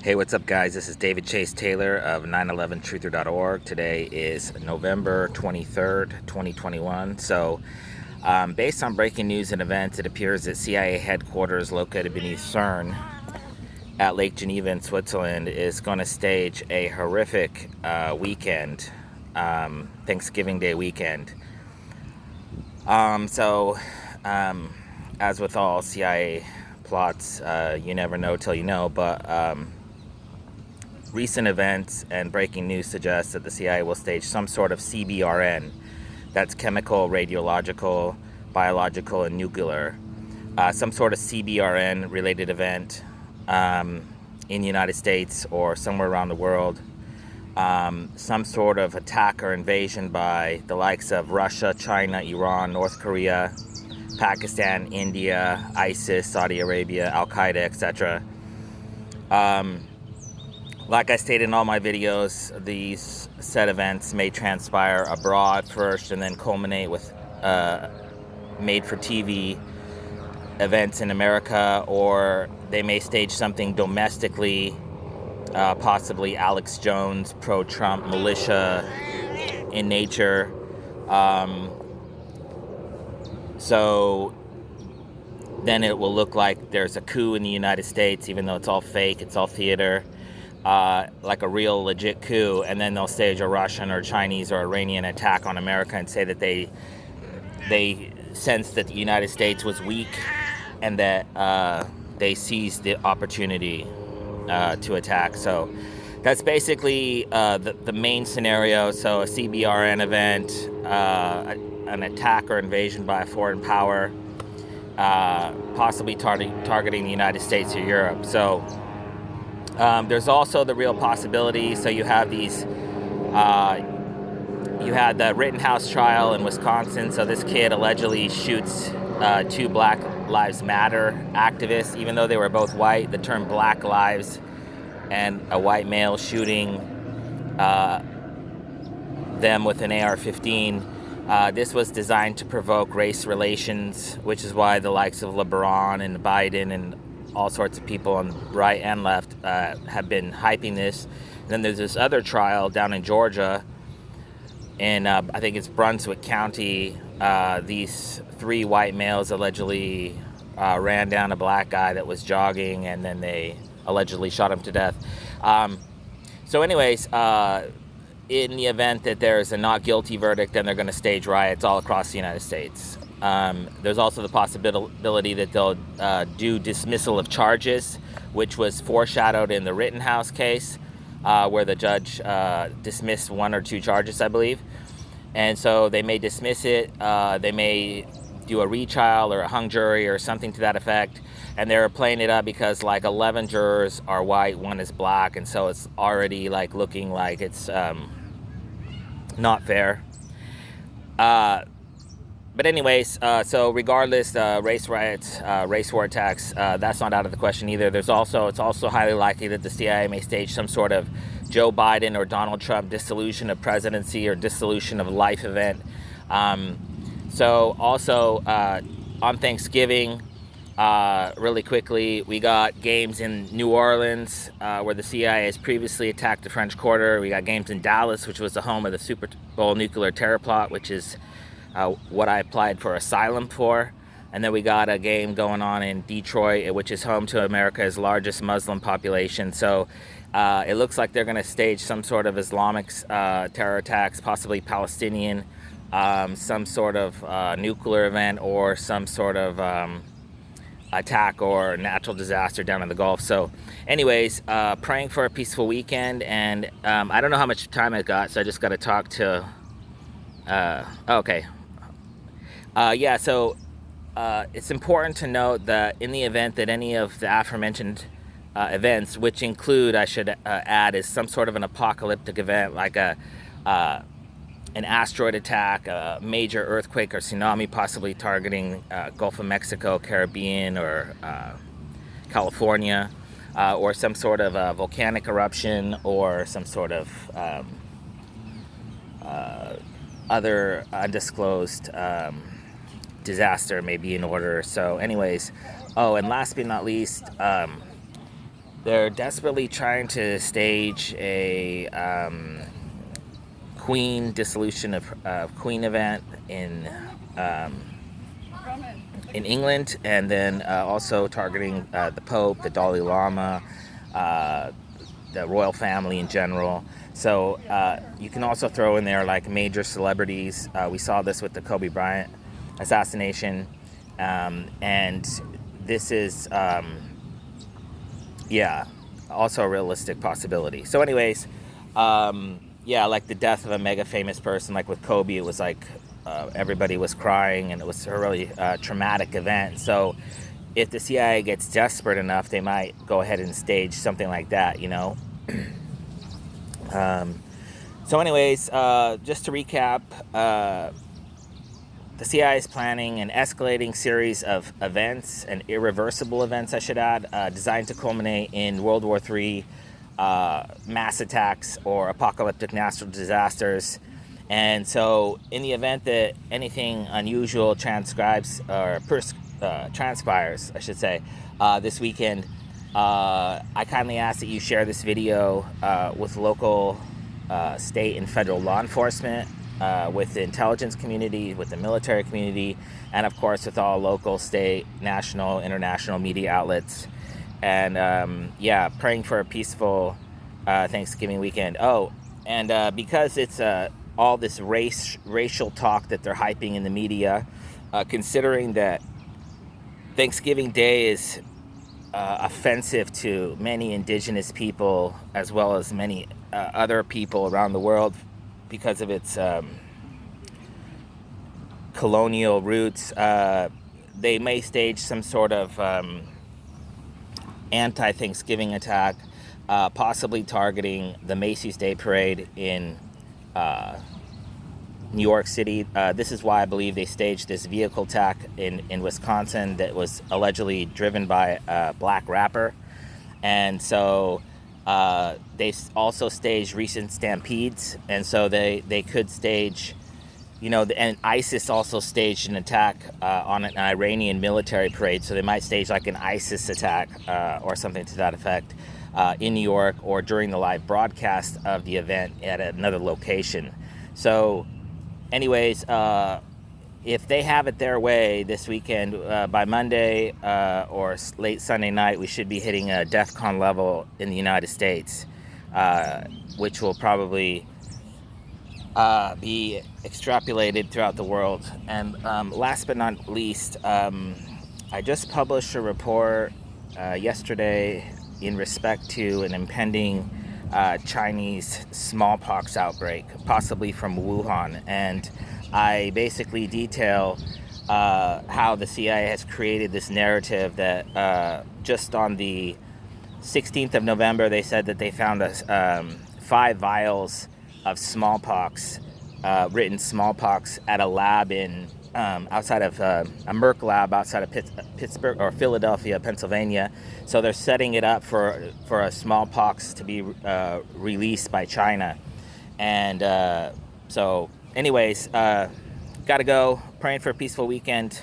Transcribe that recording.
Hey, what's up, guys? This is David Chase Taylor of 911truther.org. Today is November 23rd, 2021. Based on breaking news and events, it appears that CIA headquarters located beneath CERN at Lake Geneva in Switzerland is going to stage a horrific weekend, Thanksgiving Day weekend. As with all CIA plots, you never know till you know, but recent events and breaking news suggests that the CIA will stage some sort of CBRN, that's chemical, radiological, biological, and nuclear, some sort of CBRN related event in the United States or somewhere around the world, some sort of attack or invasion by the likes of Russia, China, Iran, North Korea, Pakistan, India, ISIS, Saudi Arabia, Al-Qaeda, etc. Like I stated in all my videos, these said events may transpire abroad first and then culminate with made-for-TV events in America, or they may stage something domestically, possibly Alex Jones, pro-Trump militia in nature. So then it will look like there's a coup in the United States, even though it's all fake, it's all theater. Like a real legit coup, and then they'll stage a Russian or Chinese or Iranian attack on America and say that they sensed that the United States was weak and that they seized the opportunity to attack. So that's basically the main scenario. So a CBRN event, an attack or invasion by a foreign power, possibly targeting the United States or Europe. So there's also the real possibility. So you have these, you had the Rittenhouse trial in Wisconsin. So this kid allegedly shoots two Black Lives Matter activists, even though they were both white. The term Black Lives and a white male shooting them with an AR-15. This was designed to provoke race relations, which is why the likes of LeBron and Biden and all sorts of people on the right and left have been hyping this. And then there's this other trial down in Georgia, in I think it's Brunswick County. These three white males allegedly ran down a black guy that was jogging, and then they allegedly shot him to death. In the event that there's a not guilty verdict, then they're going to stage riots all across the United States. There's also the possibility that they'll do dismissal of charges, which was foreshadowed in the Rittenhouse case, where the judge dismissed one or two charges, I believe. And so they may dismiss it. They may do a retrial or a hung jury or something to that effect. And they're playing it up because like 11 jurors are white, one is black. And so it's already like looking like it's not fair. But anyways, so regardless, race riots, race war attacks, that's not out of the question either. It's also highly likely that the CIA may stage some sort of Joe Biden or Donald Trump dissolution of presidency or dissolution of life event. On Thanksgiving, really quickly, we got games in New Orleans, where the CIA has previously attacked the French Quarter. We got games in Dallas, which was the home of the Super Bowl nuclear terror plot, which is what I applied for asylum for. And then we got a game going on in Detroit, which is home to America's largest Muslim population. So it looks like they're going to stage some sort of Islamic terror attacks, possibly Palestinian, some sort of nuclear event, or some sort of attack or natural disaster down in the Gulf. So anyways, praying for a peaceful weekend. And I don't know how much time I got, so I just got to talk to... okay. It's important to note that in the event that any of the aforementioned events, which include, I should add, is some sort of an apocalyptic event, like an asteroid attack, a major earthquake or tsunami, possibly targeting Gulf of Mexico, Caribbean, or California, or some sort of volcanic eruption, or some sort of other undisclosed disaster may be in order. So anyways, and last but not least, They're desperately trying to stage a Queen dissolution of Queen event in England, and then also targeting the Pope, the Dalai Lama, the royal family in general. So you can also throw in there like major celebrities. We saw this with the Kobe Bryant assassination, and this is also a realistic possibility. So anyways, like the death of a mega famous person, like with Kobe, it was like everybody was crying, and it was a really traumatic event. So if the CIA gets desperate enough, they might go ahead and stage something like that, you know. So anyways, just to recap, the CIA is planning an escalating series of events, and irreversible events, I should add, designed to culminate in World War III, mass attacks, or apocalyptic natural disasters. And so in the event that anything unusual transpires, I should say, this weekend, I kindly ask that you share this video with local, state, and federal law enforcement, with the intelligence community, with the military community, and of course with all local, state, national, international media outlets. And praying for a peaceful Thanksgiving weekend. Oh, and because it's all this racial talk that they're hyping in the media, considering that Thanksgiving Day is offensive to many indigenous people as well as many other people around the world because of its colonial roots, they may stage some sort of anti-Thanksgiving attack, possibly targeting the Macy's Day Parade in New York City. This is why I believe they staged this vehicle attack in Wisconsin that was allegedly driven by a black rapper. And so they also staged recent stampedes, and so they could stage, and ISIS also staged an attack on an Iranian military parade, so they might stage like an ISIS attack or something to that effect in New York, or during the live broadcast of the event at another location. So anyways, if they have it their way this weekend, by Monday or late Sunday night, we should be hitting a DEFCON level in the United States, which will probably be extrapolated throughout the world. And last but not least, I just published a report yesterday in respect to an impending Chinese smallpox outbreak, possibly from Wuhan. And I basically detail how the CIA has created this narrative that just on the 16th of November, they said that they found 5 vials of smallpox, written smallpox, at a lab in outside of a Merck lab outside of Pittsburgh or Philadelphia, Pennsylvania. So they're setting it up for a smallpox to be released by China. And so anyways, gotta go. Praying for a peaceful weekend.